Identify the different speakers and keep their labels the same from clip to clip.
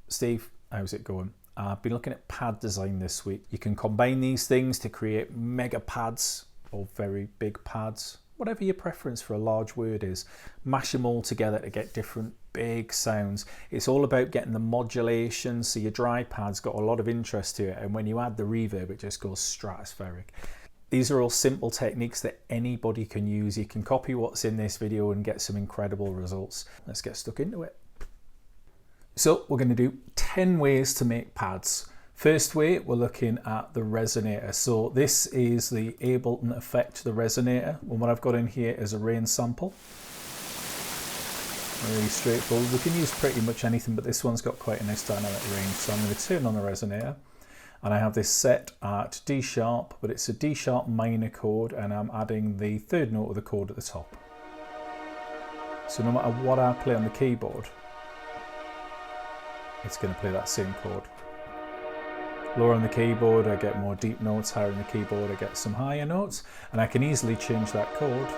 Speaker 1: Steve, how's it going? I've been looking at pad design this week. You can combine these things to create mega pads or very big pads, whatever your preference for a large word is. Mash them all together to get different big sounds. It's all about getting the modulation, so your dry pad's got a lot of interest to it, and when you add the reverb it just goes stratospheric. These are all simple techniques that anybody can use. You can copy what's in this video and get some incredible results. Let's get stuck into it. So we're going to do 10 ways to make pads. First way, we're looking at the Resonator. So this is the Ableton effect, the Resonator. And what I've got in here is a rain sample. Really straightforward. We can use pretty much anything, but this one's got quite a nice dynamic range. So I'm going to turn on the Resonator. And I have this set at D sharp, but it's a D sharp minor chord, and I'm adding the third note of the chord at the top. So no matter what I play on the keyboard, it's going to play that same chord. Lower on the keyboard I get more deep notes, higher on the keyboard I get some higher notes, and I can easily change that chord.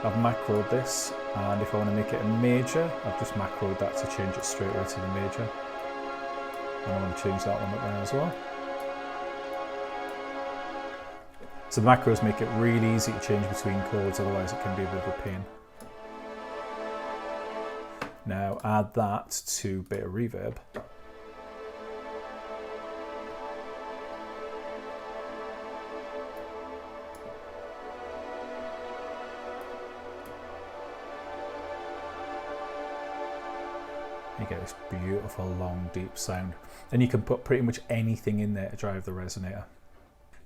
Speaker 1: I've macroed this, and if I want to make it a major, I've just macroed that to change it straight away to the major. And I want to change that one up there as well. So the macros make it really easy to change between chords, otherwise it can be a bit of a pain. Now add that to a bit of reverb. You get this beautiful long deep sound, and you can put pretty much anything in there to drive the Resonator.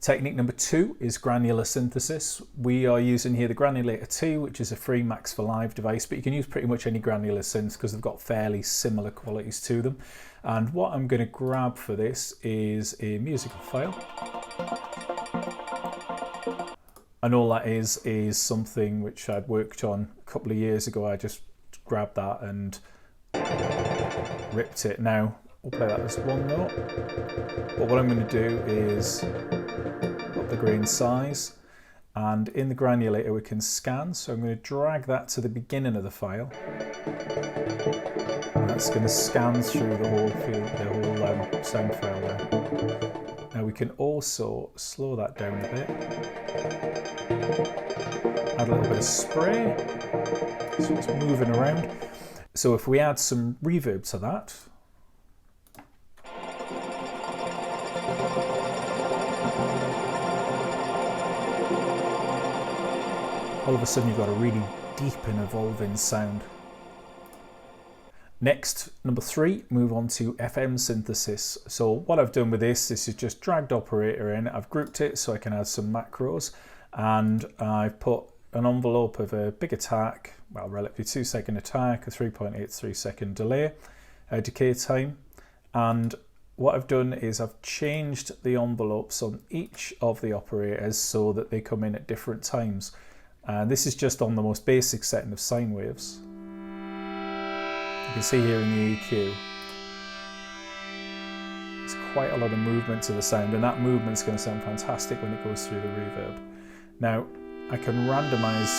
Speaker 1: Technique number 2 is Granular Synthesis. We are using here the Granulator 2, which is a free Max for Live device, but you can use pretty much any granular synths because they've got fairly similar qualities to them. And what I'm going to grab for this is a musical file. And all that is something which I'd worked on a couple of years ago. I just grabbed that and ripped it. Now we'll play that as one note, but what I'm going to do is up the grain size, and in the granulator we can scan, so I'm going to drag that to the beginning of the file, and that's going to scan through the whole sound file there. Now we can also slow that down a bit, add a little bit of spray so it's moving around. So if we add some reverb to that, all of a sudden you've got a really deep and evolving sound. Next, number 3, move on to FM synthesis. So what I've done with this is just dragged operator in, I've grouped it so I can add some macros, and I've put an envelope of a big attack, well, relatively 2-second attack, a 3.83 second delay, decay time, and what I've done is I've changed the envelopes on each of the operators so that they come in at different times. And this is just on the most basic setting of sine waves. You can see here in the EQ, there's quite a lot of movement to the sound, and that movement's going to sound fantastic when it goes through the reverb. Now, I can randomize,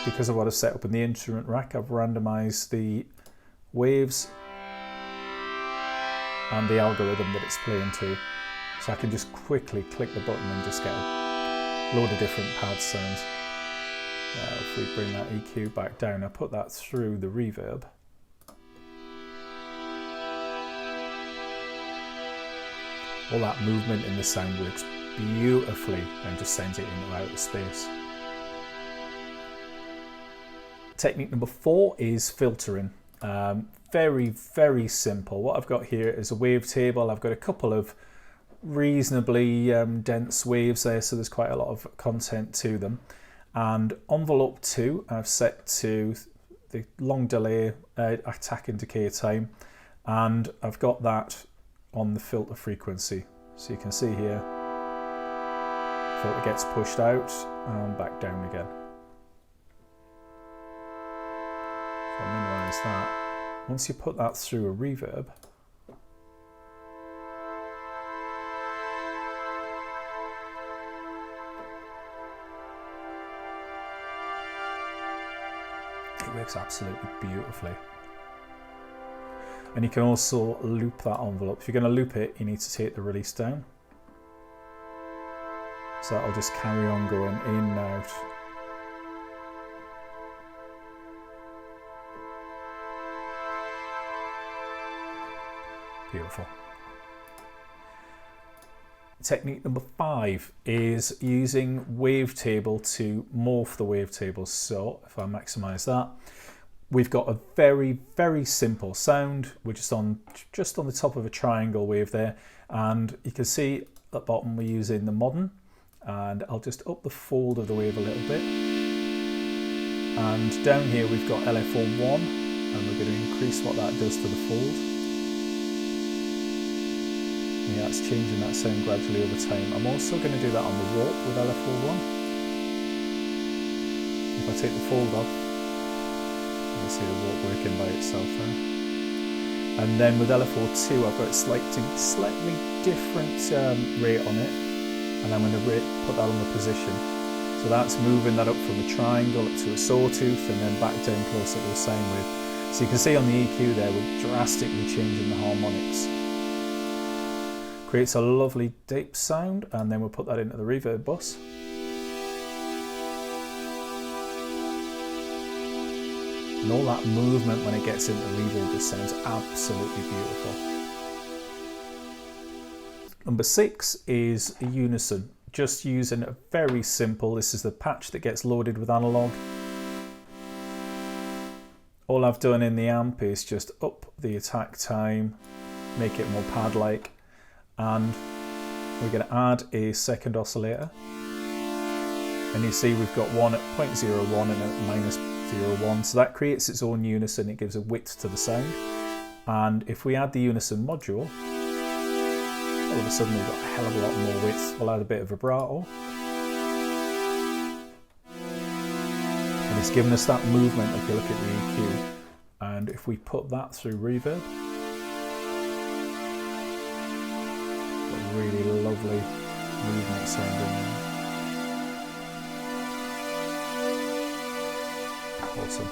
Speaker 1: because of what I've set up in the instrument rack, I've randomized the waves and the algorithm that it's playing to. So I can just quickly click the button and just get a load of different pad sounds. If we bring that EQ back down, I put that through the reverb. All that movement in the sound works beautifully and just sends it into outer space. Technique number 4 is filtering. Very, very simple. What I've got here is a wavetable. I've got a couple of reasonably dense waves there, so there's quite a lot of content to them. And envelope 2 I've set to the long delay, attack and decay time, and I've got that on the filter frequency. So you can see here, filter gets pushed out and back down again. I'll minimize that. Once you put that through a reverb, it works absolutely beautifully. And you can also loop that envelope. If you're going to loop it, you need to take the release down. So that'll just carry on going in and out. Beautiful. Technique number 5 is using Wavetable to morph the wavetables. So if I maximize that, we've got a very, very simple sound. We're just on the top of a triangle wave there. And you can see at the bottom we're using the modern. And I'll just up the fold of the wave a little bit. And down here we've got LFO1, and we're going to increase what that does to the fold. Yeah, it's changing that sound gradually over time. I'm also going to do that on the warp with LFO1. If I take the fold off, you can see the warp working by itself there. And then with LFO2, I've got a slightly different rate on it. And I'm going to put that on the position. So that's moving that up from a triangle up to a sawtooth and then back down closer to the sine wave. So you can see on the EQ there, we're drastically changing the harmonics. Creates a lovely deep sound, and then we'll put that into the reverb bus. And all that movement when it gets into the reverb just sounds absolutely beautiful. Number 6 is Unison. Just using a very simple, this is the patch that gets loaded with analog. All I've done in the amp is just up the attack time, make it more pad-like, and we're going to add a second oscillator. And you see we've got one at 0.01 and at minus 0.1, so that creates its own unison, it gives a width to the sound. And if we add the Unison module, all of a sudden we've got a hell of a lot more width. We'll add a bit of vibrato. And it's giving us that movement if you look at the EQ. And if we put that through reverb, got a really lovely movement sound in there. Awesome.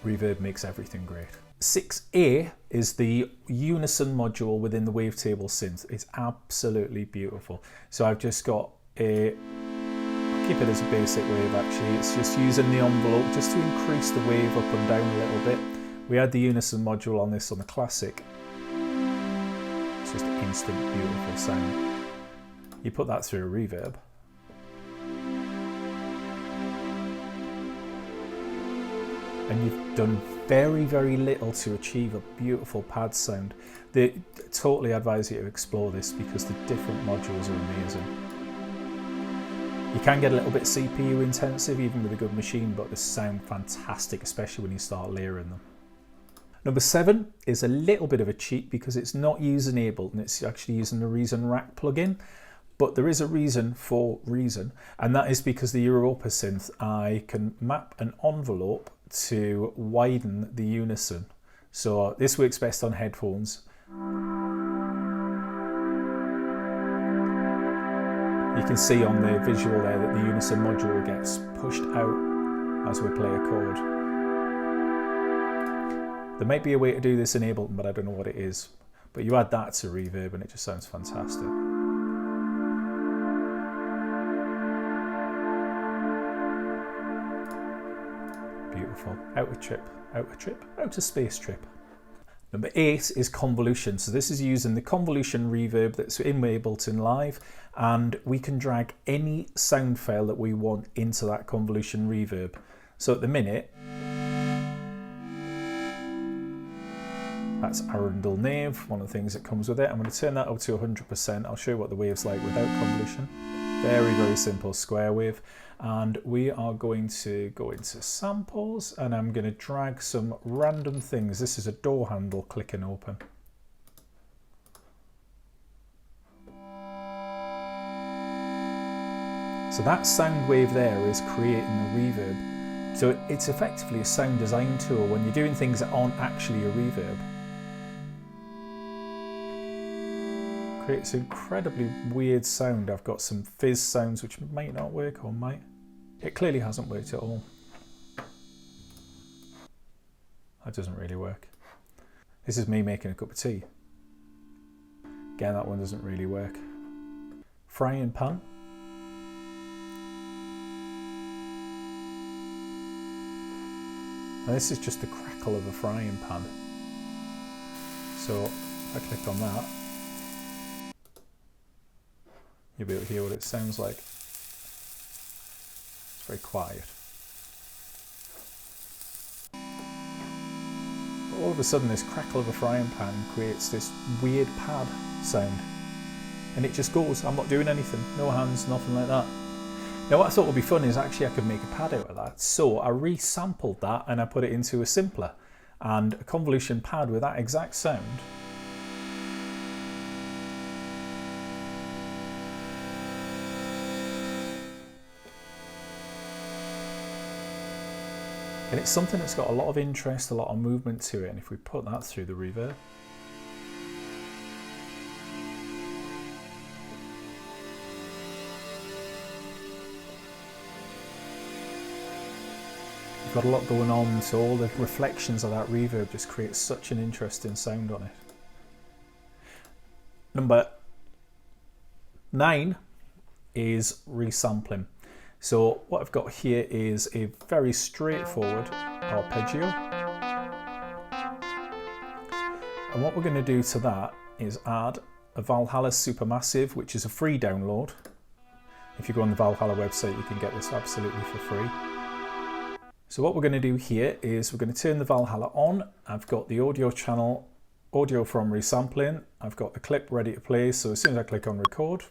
Speaker 1: Reverb makes everything great. 6A is the Unison module within the Wavetable synth. It's absolutely beautiful. So I've just got a, I'll keep it as a basic wave actually. It's just using the envelope just to increase the wave up and down a little bit. We had the Unison module on this on the Classic. It's just instant beautiful sound. You put that through a reverb. And you've done very, very little to achieve a beautiful pad sound. They totally advise you to explore this because the different modules are amazing. You can get a little bit CPU intensive even with a good machine, but they sound fantastic, especially when you start layering them. Number 7 is a little bit of a cheat because it's not using Ableton, it's actually using the Reason Rack plugin. But there is a reason for Reason, and that is because the Europa synth, I can map an envelope to widen the unison. So this works best on headphones. You can see on the visual there that the Unison module gets pushed out as we play a chord. There might be a way to do this in Ableton, but I don't know what it is. But you add that to reverb and it just sounds fantastic. Beautiful. Outer trip, outer trip, outer space trip. Number 8 is Convolution. So this is using the Convolution reverb that's in Ableton Live, and we can drag any sound file that we want into that Convolution reverb. So at the minute, that's Arundel Nave, one of the things that comes with it. I'm going to turn that up to 100%. I'll show you what the wave's like without convolution. Very, very simple square wave. And we are going to go into samples, and I'm going to drag some random things. This is a door handle clicking open. So that sound wave there is creating a reverb. So it's effectively a sound design tool when you're doing things that aren't actually a reverb. Creates incredibly weird sound. I've got some fizz sounds which might not work or might. It clearly hasn't worked at all. That doesn't really work. This is me making a cup of tea. Again, that one doesn't really work. Frying pan. Now this is just the crackle of a frying pan. So if I click on that, you'll be able to hear what it sounds like. It's very quiet. But all of a sudden this crackle of a frying pan creates this weird pad sound. And it just goes, I'm not doing anything, no hands, nothing like that. Now what I thought would be fun is actually I could make a pad out of that. So I resampled that and I put it into a simpler and a convolution pad with that exact sound. And it's something that's got a lot of interest, a lot of movement to it. And if we put that through the reverb, got a lot going on, so all the reflections of that reverb just create such an interesting sound on it. Number 9 is resampling. So what I've got here is a very straightforward arpeggio. And what we're going to do to that is add a Valhalla Supermassive, which is a free download. If you go on the Valhalla website, you can get this absolutely for free. So what we're going to do here is we're going to turn the Valhalla on. I've got the audio channel, audio from resampling. I've got the clip ready to play. So as soon as I click on record,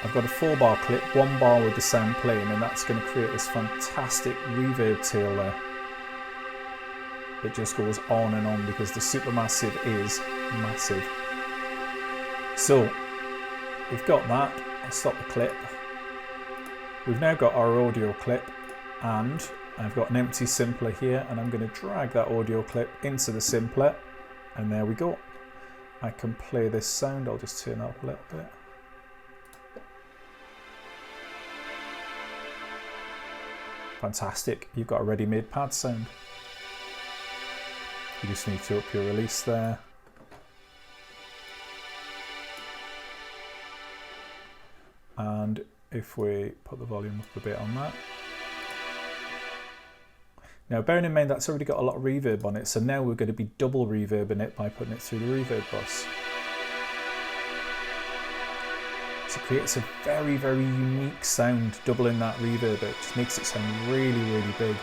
Speaker 1: I've got a 4-bar clip, 1 bar with the sound playing, and that's going to create this fantastic reverb tail there that just goes on and on because the Supermassive is massive. So we've got that. I'll stop the clip. We've now got our audio clip and I've got an empty simpler here, and I'm going to drag that audio clip into the simpler, and there we go. I can play this sound. I'll just turn it up a little bit. Fantastic, you've got a ready-made pad sound. You just need to up your release there. And if we put the volume up a bit on that. Now bearing in mind that's already got a lot of reverb on it, so now we're going to be double reverbing it by putting it through the reverb bus. So it creates a very, very unique sound, doubling that reverb. It just makes it sound really, really big.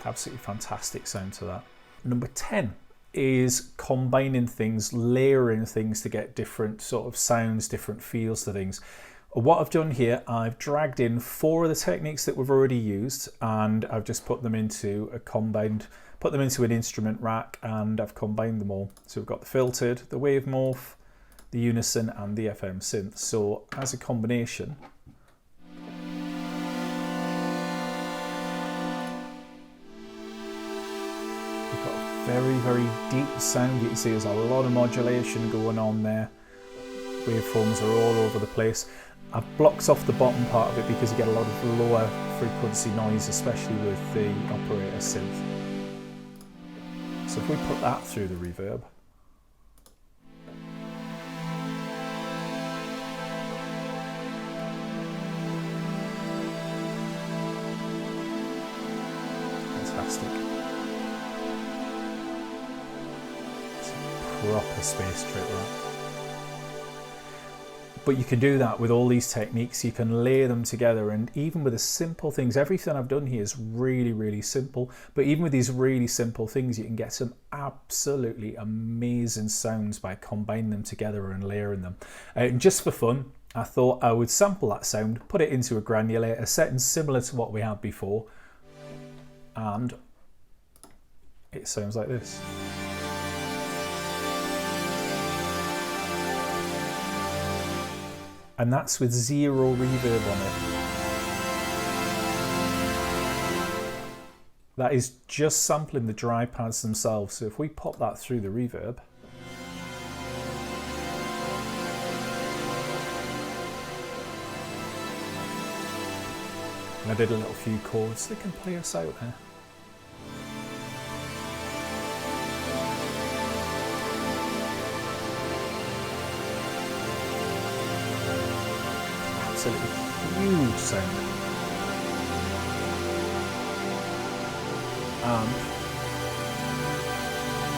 Speaker 1: Absolutely fantastic sound to that. Number 10 is combining things, layering things to get different sort of sounds, different feels to things. What I've done here, I've dragged in 4 of the techniques that we've already used, and I've just put them into an instrument rack, and I've combined them all. So we've got the filtered, the wave morph, the Unison, and the FM synth. So as a combination, very, very deep sound. You can see there's a lot of modulation going on there. Waveforms are all over the place. I've blocked off the bottom part of it because you get a lot of lower frequency noise, especially with the operator synth. So if we put that through the reverb, fantastic. Proper space trick, right? But you can do that with all these techniques. You can layer them together, and even with the simple things, everything I've done here is really, really simple. But even with these really simple things, you can get some absolutely amazing sounds by combining them together and layering them. And just for fun, I thought I would sample that sound, put it into a granulator setting similar to what we had before, and it sounds like this. And that's with 0 reverb on it. That is just sampling the dry pads themselves. So if we pop that through the reverb, And I did a little few chords that can play us out here. Absolutely huge sound. And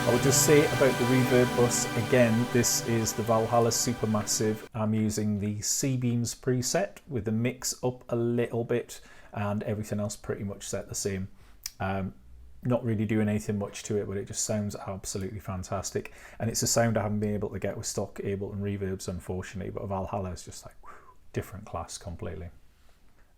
Speaker 1: I would just say about the reverb bus again, this is the Valhalla Supermassive. I'm using the C-Beams preset with the mix up a little bit and everything else pretty much set the same. Not really doing anything much to it, but it just sounds absolutely fantastic. And it's a sound I haven't been able to get with stock Ableton reverbs, unfortunately, but Valhalla is just like whew, different class completely.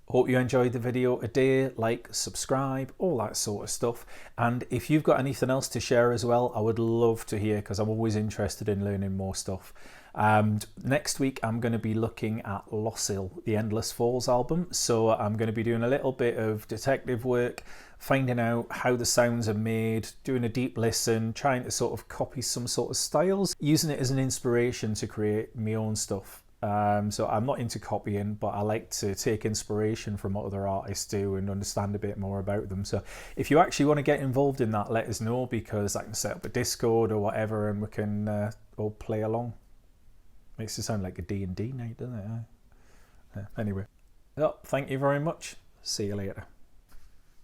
Speaker 1: Hope you enjoyed the video today. Like, subscribe, all that sort of stuff. And if you've got anything else to share as well, I would love to hear, because I'm always interested in learning more stuff. Next week I'm going to be looking at Lossil, the Endless Falls album. So I'm going to be doing a little bit of detective work, finding out how the sounds are made, doing a deep listen, trying to sort of copy some sort of styles, using it as an inspiration to create my own stuff. So I'm not into copying, but I like to take inspiration from what other artists do and understand a bit more about them. So if you actually want to get involved in that, let us know, because I can set up a Discord or whatever and we can all play along. Makes it sound like a D&D night, doesn't it? Anyway, thank you very much. See you later.